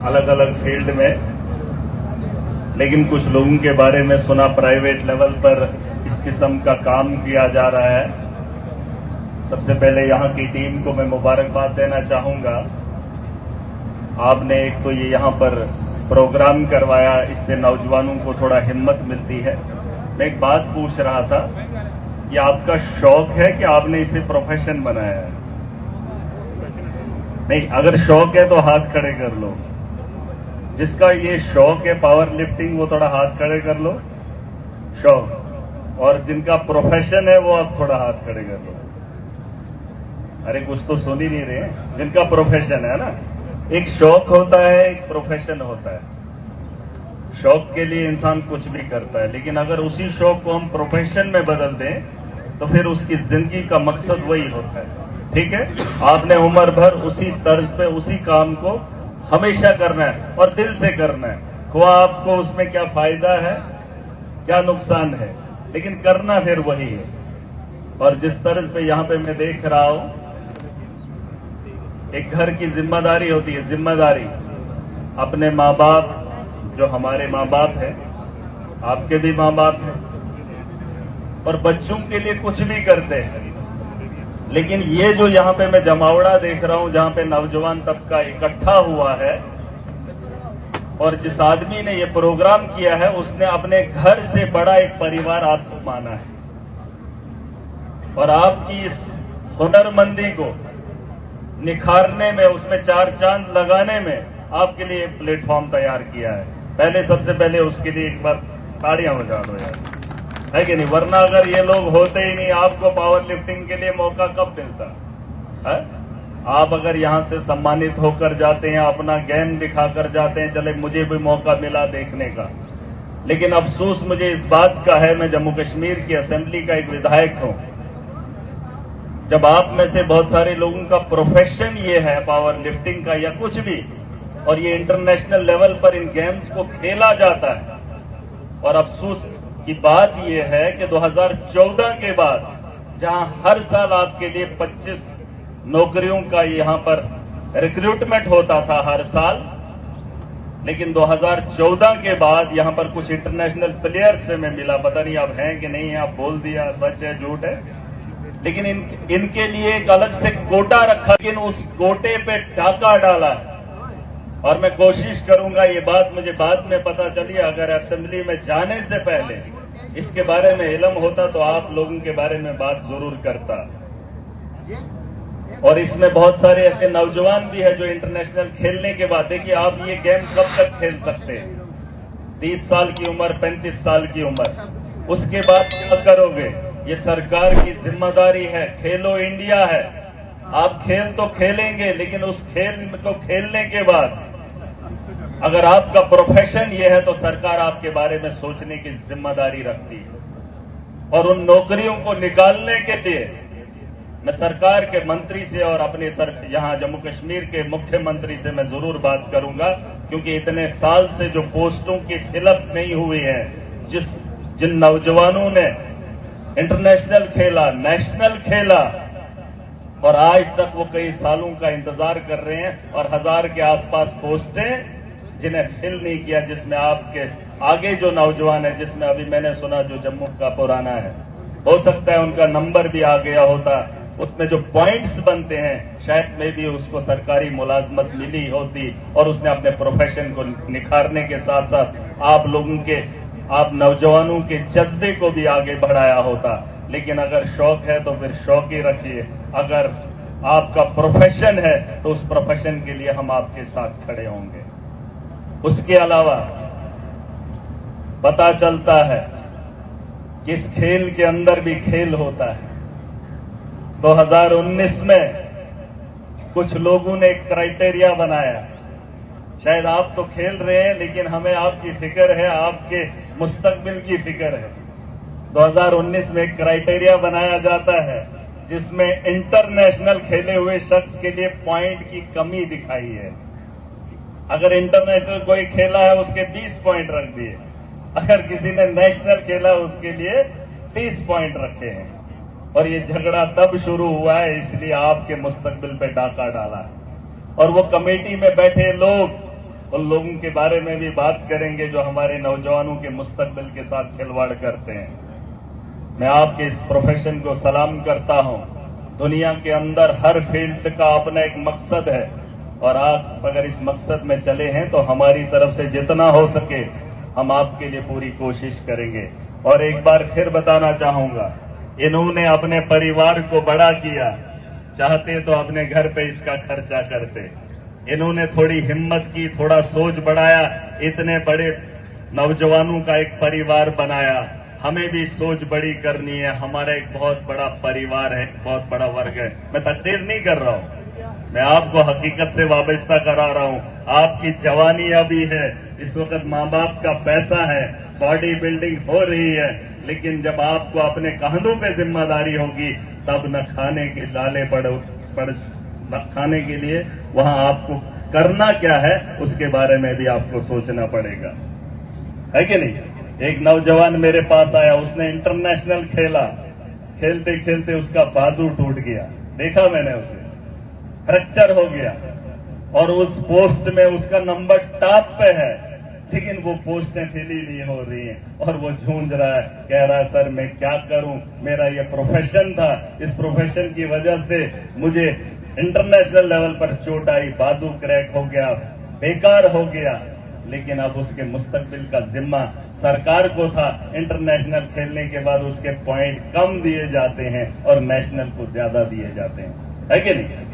अलग अलग फील्ड में, लेकिन कुछ लोगों के बारे में सुना प्राइवेट लेवल पर इस किस्म का काम किया जा रहा है। सबसे पहले यहाँ की टीम को मैं मुबारकबाद देना चाहूंगा। आपने एक तो ये यहाँ पर प्रोग्राम करवाया, इससे नौजवानों को थोड़ा हिम्मत मिलती है। मैं एक बात पूछ रहा था, ये आपका शौक है कि आपने इसे प्रोफेशन बनाया है? नहीं, अगर शौक है तो हाथ खड़े कर लो। जिसका ये शौक है पावर लिफ्टिंग, वो थोड़ा हाथ खड़े कर लो। शौक। और जिनका प्रोफेशन है वो आप थोड़ा हाथ खड़े कर लो। अरे कुछ तो सुन ही नहीं रहे। जिनका प्रोफेशन है ना, एक शौक होता है, एक प्रोफेशन होता है। शौक के लिए इंसान कुछ भी करता है, लेकिन अगर उसी शौक को हम प्रोफेशन में बदल दें तो फिर उसकी जिंदगी का मकसद वही होता है। ठीक है, आपने उम्र भर उसी तर्ज पे उसी काम को हमेशा करना है और दिल से करना है। हुआ आपको उसमें क्या फायदा है, क्या नुकसान है, लेकिन करना फिर वही है। और जिस तर्ज पे यहाँ पे मैं देख रहा हूं, एक घर की जिम्मेदारी होती है, जिम्मेदारी अपने माँ बाप, जो हमारे माँ बाप है, आपके भी माँ बाप है, और बच्चों के लिए कुछ भी करते हैं। लेकिन ये जो यहाँ पे मैं जमावड़ा देख रहा हूं, जहां पे नौजवान तबका इकट्ठा हुआ है, और जिस आदमी ने ये प्रोग्राम किया है उसने अपने घर से बड़ा एक परिवार आपको माना है, और आपकी इस हुनरमंदी को निखारने में, उसमें चार चांद लगाने में आपके लिए प्लेटफॉर्म तैयार किया है। पहले सबसे पहले उसके लिए एक बार ताड़ियां बजा दो यार, है कि नहीं? वरना अगर ये लोग होते ही नहीं, आपको पावर लिफ्टिंग के लिए मौका कब मिलता है? आप अगर यहां से सम्मानित होकर जाते हैं, अपना ज्ञान दिखाकर जाते हैं, चले मुझे भी मौका मिला देखने का। लेकिन अफसोस मुझे इस बात का है, मैं जम्मू कश्मीर की असेंबली का एक विधायक हूं। जब आप में से बहुत सारे लोगों का प्रोफेशन ये है पावर लिफ्टिंग का या कुछ भी, और ये इंटरनेशनल लेवल पर इन गेम्स को खेला जाता है, और अफसोस की बात यह है कि 2014 के बाद जहां हर साल आपके लिए 25 नौकरियों का यहां पर रिक्रूटमेंट होता था हर साल, लेकिन 2014 के बाद यहां पर कुछ इंटरनेशनल प्लेयर्स से मैं मिला, पता नहीं आप हैं कि नहीं, आप बोल दिया सच है झूठ है, लेकिन इनके लिए एक अलग से कोटा रखा, लेकिन उस कोटे पे टाका डाला। और मैं कोशिश करूंगा, ये बात मुझे बाद में पता चली, अगर असेंबली में जाने से पहले इसके बारे में इल्म होता तो आप लोगों के बारे में बात जरूर करता। और इसमें बहुत सारे ऐसे नौजवान भी है जो इंटरनेशनल खेलने के बाद, देखिए आप ये गेम कब तक खेल सकते हैं? 30 साल की उम्र, 35 साल की उम्र, उसके बाद क्या करोगे? ये सरकार की जिम्मेदारी है, खेलो इंडिया है। आप खेल तो खेलेंगे, लेकिन उस खेल को खेलने के बाद अगर आपका प्रोफेशन ये है तो सरकार आपके बारे में सोचने की जिम्मेदारी रखती है। और उन नौकरियों को निकालने के लिए मैं सरकार के मंत्री से और अपने यहां जम्मू कश्मीर के मुख्यमंत्री से मैं जरूर बात करूंगा, क्योंकि इतने साल से जो पोस्टों की फिलअप नहीं हुई है, जिन नौजवानों ने इंटरनेशनल खेला, नेशनल खेला, और आज तक वो कई सालों का इंतजार कर रहे हैं, और 1000 के आसपास पोस्टें जिन्हें फिल नहीं किया, जिसमें आपके आगे जो नौजवान है, जिसमें अभी मैंने सुना जो जम्मू का पुराना है, हो सकता है उनका नंबर भी आ गया होता, उसमें जो पॉइंट्स बनते हैं शायद में भी उसको सरकारी मुलाजमत मिली होती, और उसने अपने प्रोफेशन को निखारने के साथ साथ आप लोगों के, आप नौजवानों के जज्बे को भी आगे बढ़ाया होता। लेकिन अगर शौक है तो फिर शौक ही रखिए, अगर आपका प्रोफेशन है तो उस प्रोफेशन के लिए हम आपके साथ खड़े होंगे। उसके अलावा पता चलता है कि इस खेल के अंदर भी खेल होता है। 2019 में कुछ लोगों ने एक क्राइटेरिया बनाया, शायद आप तो खेल रहे हैं लेकिन हमें आपकी फिक्र है, आपके मुस्तकबिल की फिक्र है। 2019 में एक क्राइटेरिया बनाया जाता है जिसमें इंटरनेशनल खेले हुए शख्स के लिए पॉइंट की कमी दिखाई है। अगर इंटरनेशनल कोई खेला है उसके 20 पॉइंट रख दिए, अगर किसी ने नेशनल खेला उसके लिए 30 पॉइंट रखे हैं। और ये झगड़ा तब शुरू हुआ है इसलिए आपके मुस्तकबिल पे डाका डाला है। और वो कमेटी में बैठे लोग उन लोगों के बारे में भी बात करेंगे जो हमारे नौजवानों के मुस्तकबिल के साथ खिलवाड़ करते हैं। मैं आपके इस प्रोफेशन को सलाम करता हूं। दुनिया के अंदर हर फील्ड का अपना एक मकसद है और आप अगर इस मकसद में चले हैं तो हमारी तरफ से जितना हो सके हम आपके लिए पूरी कोशिश करेंगे। और एक बार फिर बताना चाहूंगा, इन्होंने अपने परिवार को बड़ा किया, चाहते तो अपने घर पे इसका खर्चा करते। इन्होंने थोड़ी हिम्मत की, थोड़ा सोच बढ़ाया, इतने बड़े नौजवानों का एक परिवार बनाया। हमें भी सोच बड़ी करनी है। हमारा एक बहुत बड़ा परिवार है, बहुत बड़ा वर्ग है। मैं तकरीर नहीं कर रहा हूं, मैं आपको हकीकत से वाबस्ता करा रहा हूं। आपकी जवानी अभी है, इस वक्त माँ बाप का पैसा है, बॉडी बिल्डिंग हो रही है, लेकिन जब आपको अपने कंधों पे जिम्मेदारी होगी तब न खाने के लाले न खाने के लिए वहां आपको करना क्या है उसके बारे में भी आपको सोचना पड़ेगा, है कि नहीं। एक नौजवान मेरे पास आया, उसने इंटरनेशनल खेला, खेलते खेलते उसका बाजू टूट गया, देखा मैंने उसे, फ्रैक्चर हो गया और उस पोस्ट में उसका नंबर टॉप पे है, लेकिन वो पोस्टें फिल ही नहीं हो रही हैं और वो झूंझ रहा है, कह रहा है सर मैं क्या करूं, मेरा ये प्रोफेशन था, इस प्रोफेशन की वजह से मुझे इंटरनेशनल लेवल पर चोट आई, बाजू क्रैक हो गया, बेकार हो गया, लेकिन अब उसके मुस्तकबिल का जिम्मा सरकार को था। इंटरनेशनल खेलने के बाद उसके पॉइंट कम दिए जाते हैं और नेशनल को ज्यादा दिए जाते हैं, है कि नहीं।